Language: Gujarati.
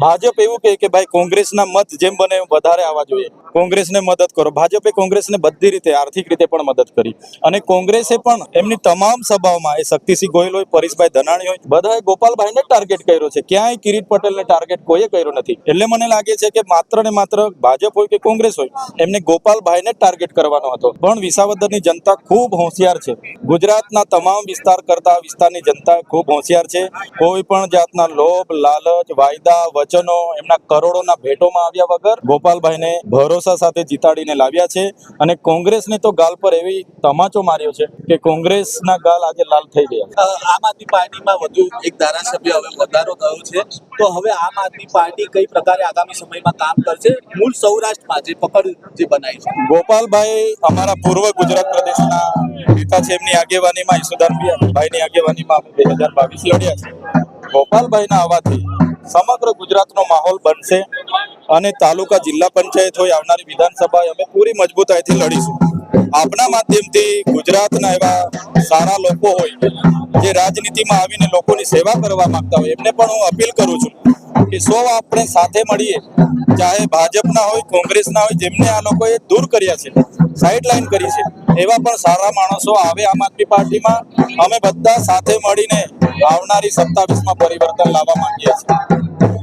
ભાજપ એવું કહે કે ભાઈ કોંગ્રેસના મત જેમ બને એમ વધારે આવવા જોઈએ, કોંગ્રેસને મદદ કરો. ભાજપે કોંગ્રેસને બધી રીતે આર્થિક રીતે પણ મદદ કરી અને કોંગ્રેસે પણ એમની તમામ સભાઓમાં, એ શક્તિસિંહ ગોહિલ હોય, પરેશભાઈ ધનાણી હોય, બધાએ ગોપાલભાઈને ટાર્ગેટ કર્યો છે. ક્યાંય કિરીટ પટેલને ટાર્ગેટ કોઈએ કર્યો નથી. એટલે મને લાગે છે કે માત્ર ને માત્ર ભાજપ હોય કે કોંગ્રેસ હોય, એમને ગોપાલભાઈને ટાર્ગેટ કરવાનો હતો. પણ વિસાવદરની જનતા ખૂબ હોશિયાર છે. ગુજરાતના તમામ વિસ્તાર કરતા વિસ્તારની જનતા ખૂબ હોશિયાર છે. કોઈ પણ જાતના લોભ, લાલચ, વાયદા, વચનો, એમના કરોડોના ભેટોમાં આવ્યા વગર ગોપાલભાઈને ભરોસા સાથે જીતાડીને લાવ્યા છે. અને કોંગ્રેસને તો ગાલ પર એવી તમાચો માર્યો છે કે કોંગ્રેસના ગાલ આજે લાલ થઈ ગયા. આમ આદમી પાર્ટીમાં વધુ એક ધારાસભ્ય હવે વધારો થયો છે, તો હવે આમ આદમી પાર્ટી કઈ પ્રકારે આગામી સમયમાં કામ કરશે મૂળ સૌરાષ્ટ્રમાં જે પકડ જે બનાવી છે? ગોપાલભાઈ અમારા પૂર્વ ગુજરાત પ્રદેશના નેતા છે. એમની આગેવાનીમાં, ઈસુદાનભાઈની આગેવાનીમાં 2022 લડ્યા છે. ગોપાલભાઈના આવવાથી સમગ્ર ગુજરાતનો માહોલ બનશે અને તાલુકા, જિલ્લા પંચાયત હોય, આવનારી વિધાનસભા અમે પૂરી મજબૂતાઈથી લડીશું. આપના માધ્યમથી ગુજરાતના એવા સારા લોકો હોય જે રાજનીતિમાં આવીને લોકોની સેવા કરવા માંગતા હોય, એમને પણ હું અપીલ કરું છું કે સૌ આપણે સાથે મળીએ, ચાહે ભાજપના હોય, કોંગ્રેસના હોય, જેમને આ લોકોએ દૂર કર્યા છે, સાઇડલાઇન કરી છે, એવા પણ સારા માણસો આવે આમ આદમી પાર્ટીમાં. અમે બધા સાથે મળીને આવનારી 27માં પરિવર્તન લાવવા માંગીએ છીએ.